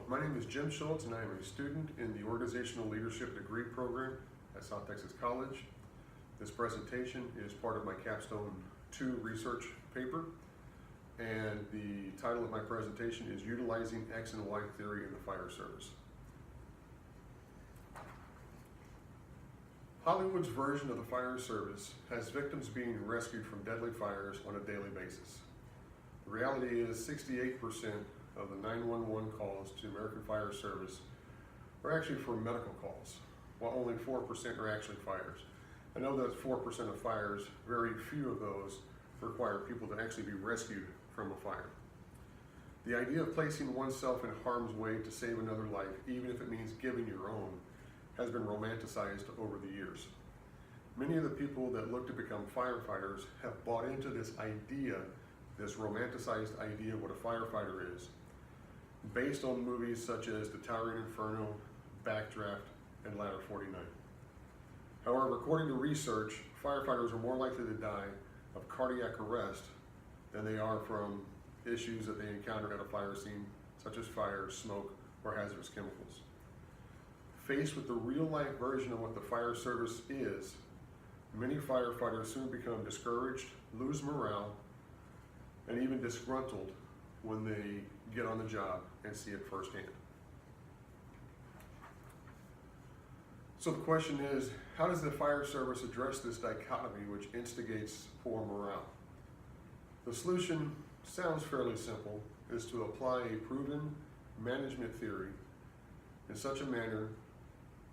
my name is Jim Schultz and I am a student in the Organizational Leadership Degree Program at South Texas College. This presentation is part of my Capstone 2 research paper, and the title of my presentation is Utilizing X and Y Theory in the Fire Service. Hollywood's version of the fire service has victims being rescued from deadly fires on a daily basis. The reality is 68% of the 911 calls to American Fire Service are actually for medical calls, while only 4% are actually fires. I know that 4% of fires, very few of those require people to actually be rescued from a fire. The idea of placing oneself in harm's way to save another life, even if it means giving your own, has been romanticized over the years. Many of the people that look to become firefighters have bought into this idea, this romanticized idea of what a firefighter is, based on movies such as The Towering Inferno, Backdraft, and Ladder 49. However, according to research, firefighters are more likely to die of cardiac arrest than they are from issues that they encounter at a fire scene, such as fire, smoke, or hazardous chemicals. Faced with the real-life version of what the fire service is, many firefighters soon become discouraged, lose morale, and even disgruntled when they get on the job and see it firsthand. So the question is, how does the fire service address this dichotomy which instigates poor morale? The solution sounds fairly simple, is to apply a proven management theory in such a manner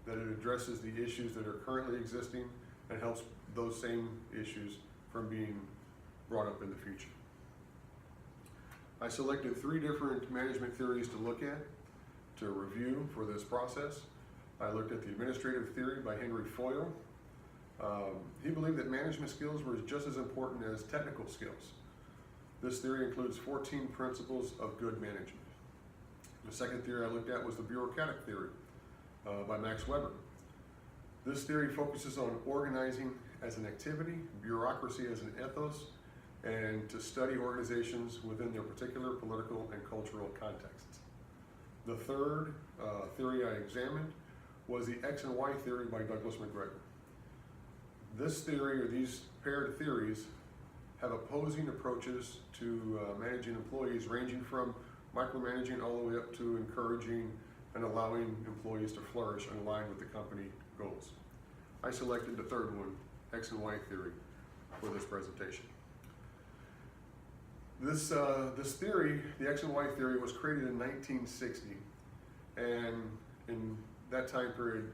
that it addresses the issues that are currently existing and helps those same issues from being brought up in the future. I selected 3 different management theories to look at, to review for this process. I looked at the administrative theory by Henry Foyle. He believed that management skills were just as important as technical skills. This theory includes 14 principles of good management. The second theory I looked at was the bureaucratic theory by Max Weber. This theory focuses on organizing as an activity, bureaucracy as an ethos, and to study organizations within their particular political and cultural contexts. The third theory I examined was the X and Y theory by Douglas McGregor. This theory, or these paired theories, have opposing approaches to managing employees, ranging from micromanaging all the way up to encouraging and allowing employees to flourish and align with the company goals. I selected the third one, X and Y theory, for this presentation. This theory, the X and Y theory, was created in 1960, and in that time period,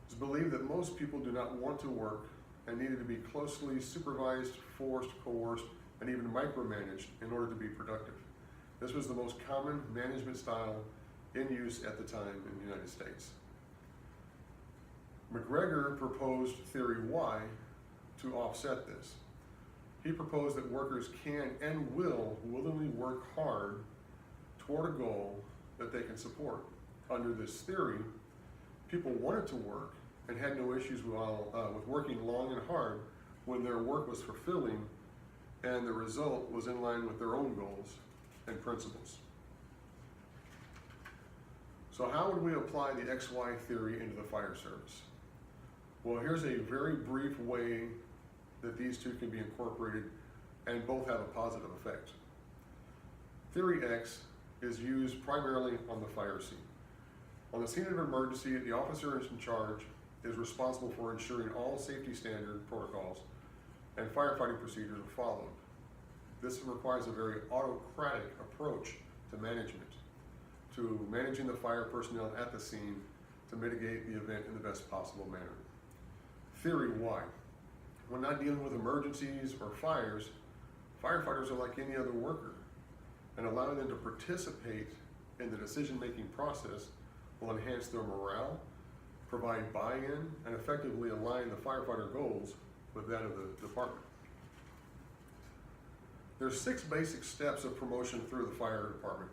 it's believed that most people do not want to work and needed to be closely supervised, forced, coerced, and even micromanaged in order to be productive. This was the most common management style in use at the time in the United States. McGregor proposed theory Y to offset this. He proposed that workers can and will willingly work hard toward a goal that they can support. Under this theory, people wanted to work and had no issues with working long and hard when their work was fulfilling and the result was in line with their own goals and principles. So how would we apply the XY theory into the fire service? Well, here's a very brief way that these two can be incorporated and both have a positive effect. Theory X is used primarily on the fire scene. On the scene of an emergency, the officer in charge is responsible for ensuring all safety standard protocols and firefighting procedures are followed. This requires a very autocratic approach to management, to managing the fire personnel at the scene to mitigate the event in the best possible manner. Theory Y. When not dealing with emergencies or fires, firefighters are like any other worker, and allowing them to participate in the decision-making process will enhance their morale, provide buy-in, and effectively align the firefighter goals with that of the department. There's 6 basic steps of promotion through the fire department.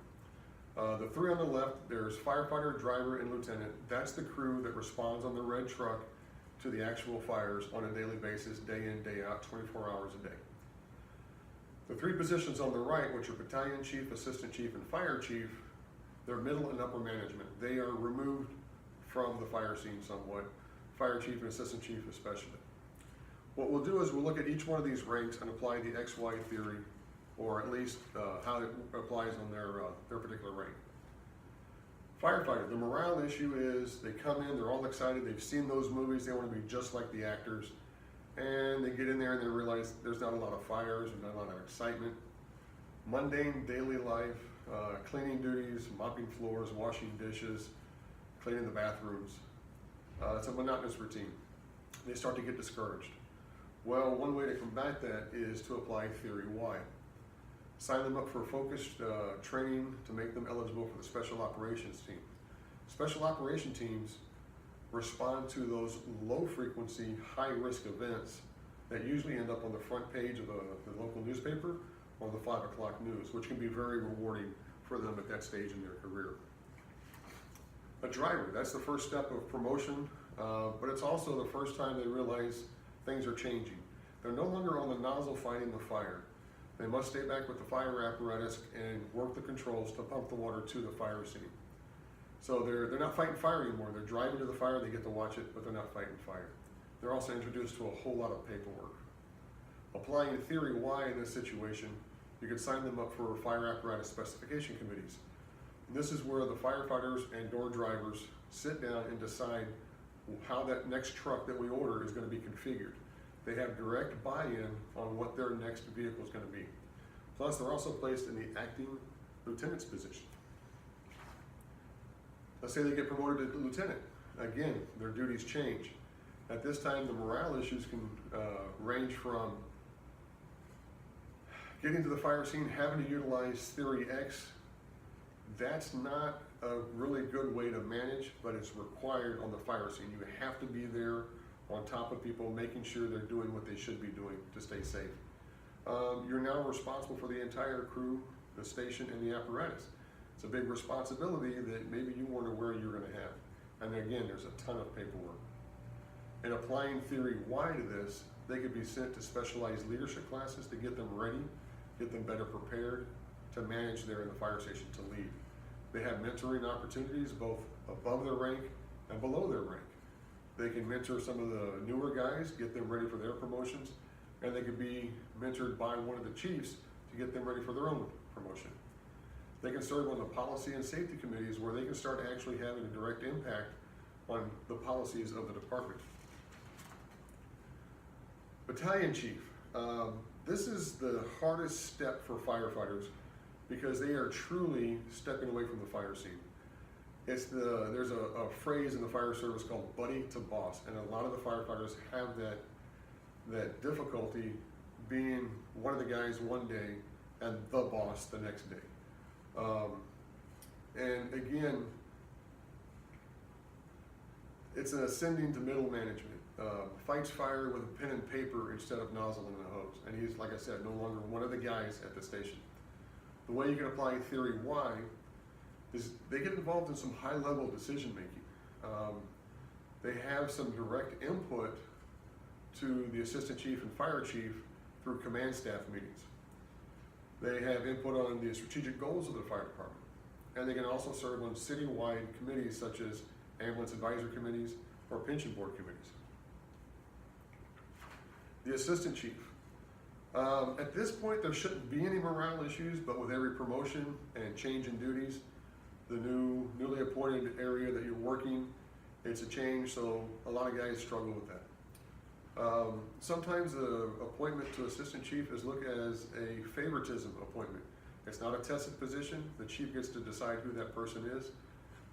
The 3 on the left, there's firefighter, driver, and lieutenant. That's the crew that responds on the red truck to the actual fires on a daily basis, day in, day out, 24 hours a day. The 3 positions on the right, which are battalion chief, assistant chief, and fire chief, They're middle and upper management. They are removed from the fire scene somewhat, fire chief and assistant chief especially. What we'll do is we'll look at each one of these ranks and apply the XY theory, or at least how it applies on their particular rank. Firefighter, the morale issue is they come in, they're all excited, they've seen those movies, they want to be just like the actors, and they get in there and they realize there's not a lot of fires, there's not a lot of excitement. Mundane daily life, cleaning duties, mopping floors, washing dishes, cleaning the bathrooms. It's a monotonous routine. They start to get discouraged. Well, one way to combat that is to apply Theory Y. Sign them up for focused training to make them eligible for the Special Operations Team. Special Operation teams respond to those low-frequency, high-risk events that usually end up on the front page of the local newspaper or the 5 o'clock news, which can be very rewarding for them at that stage in their career. A driver, that's the first step of promotion, but it's also the first time they realize things are changing. They're no longer on the nozzle fighting the fire. They must stay back with the fire apparatus and work the controls to pump the water to the fire scene. So they're not fighting fire anymore. They're driving to the fire, they get to watch it, but they're not fighting fire. They're also introduced to a whole lot of paperwork. Applying Theory Y in this situation, you can sign them up for fire apparatus specification committees. And this is where the firefighters and door drivers sit down and decide how that next truck that we order is going to be configured. They have direct buy-in on what their next vehicle is going to be. Plus, they're also placed in the acting lieutenant's position. Let's say they get promoted to lieutenant. Again, their duties change. At this time, the morale issues can range from getting to the fire scene, having to utilize Theory X. That's not a really good way to manage, but it's required on the fire scene. You have to be there on top of people, making sure they're doing what they should be doing to stay safe. You're now responsible for the entire crew, the station, and the apparatus. It's a big responsibility that maybe you weren't aware you were going to have. And again, there's a ton of paperwork. In applying Theory Y to this, they could be sent to specialized leadership classes to get them ready, get them better prepared to manage there in the fire station, to lead. They have mentoring opportunities both above their rank and below their rank. They can mentor some of the newer guys, get them ready for their promotions, and they could be mentored by one of the chiefs to get them ready for their own promotion. They can serve on the policy and safety committees where they can start actually having a direct impact on the policies of the department. Battalion chief. This is the hardest step for firefighters because they are truly stepping away from the fire scene. There's a phrase in the fire service called buddy to boss, and a lot of the firefighters have that difficulty being one of the guys one day and the boss the next day. And again, it's an ascending to middle management. Fights fire with a pen and paper instead of nozzle and a hose. And he's, like I said, no longer one of the guys at the station. The way you can apply Theory Y is they get involved in some high-level decision making. They have some direct input to the assistant chief and fire chief through command staff meetings. They have input on the strategic goals of the fire department. And they can also serve on city-wide committees such as ambulance advisory committees or pension board committees. The assistant chief. At this point, there shouldn't be any morale issues, but with every promotion and change in duties, the newly appointed area that you're working, it's a change, so a lot of guys struggle with that. Sometimes the appointment to assistant chief is looked at as a favoritism appointment. It's not a tested position. The chief gets to decide who that person is.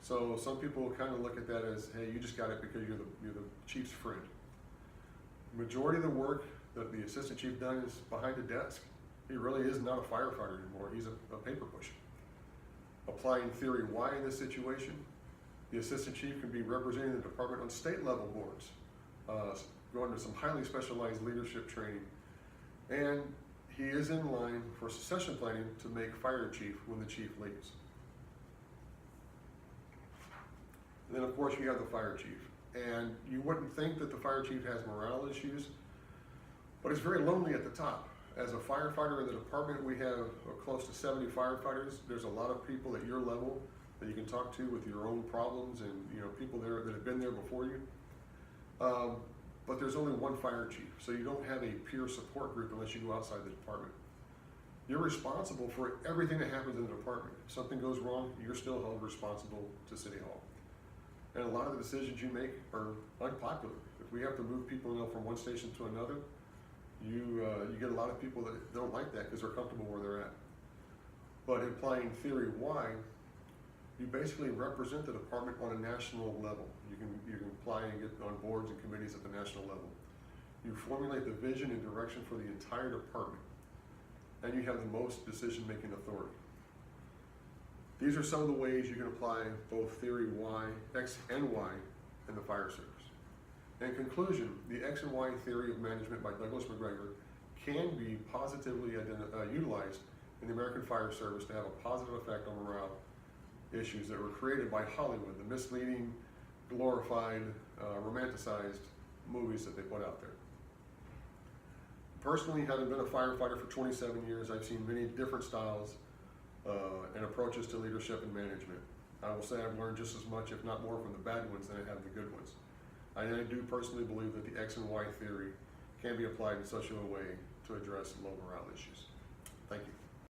So some people kind of look at that as, hey, you just got it because you're the chief's friend. Majority of the work that the assistant chief does is behind a desk. He really is not a firefighter anymore. He's a paper pusher. Applying Theory Y in this situation, the assistant chief can be representing the department on state level boards, going to some highly specialized leadership training, and he is in line for succession planning to make fire chief when the chief leaves. And then of course you have the fire chief. And you wouldn't think that the fire chief has morale issues, but it's very lonely at the top. As a firefighter in the department, we have close to 70 firefighters. There's a lot of people at your level that you can talk to with your own problems, and people there that have been there before you. But there's only one fire chief, so you don't have a peer support group unless you go outside the department. You're responsible for everything that happens in the department. If something goes wrong, you're still held responsible to City Hall. And a lot of the decisions you make are unpopular. If we have to move people from one station to another, you get a lot of people that don't like that because they're comfortable where they're at. But applying theory Y, you basically represent the department on a national level. You can apply and get on boards and committees at the national level. You formulate the vision and direction for the entire department, and you have the most decision-making authority. These are some of the ways you can apply both theory Y, X and Y in the fire service. In conclusion, the X and Y theory of management by Douglas McGregor can be positively utilized in the American Fire Service to have a positive effect on morale issues that were created by Hollywood, the misleading, glorified, romanticized movies that they put out there. Personally, having been a firefighter for 27 years, I've seen many different styles and approaches to leadership and management. I will say I've learned just as much, if not more, from the bad ones than I have the good ones. I do personally believe that the X and Y theory can be applied in such a way to address low morale issues. Thank you.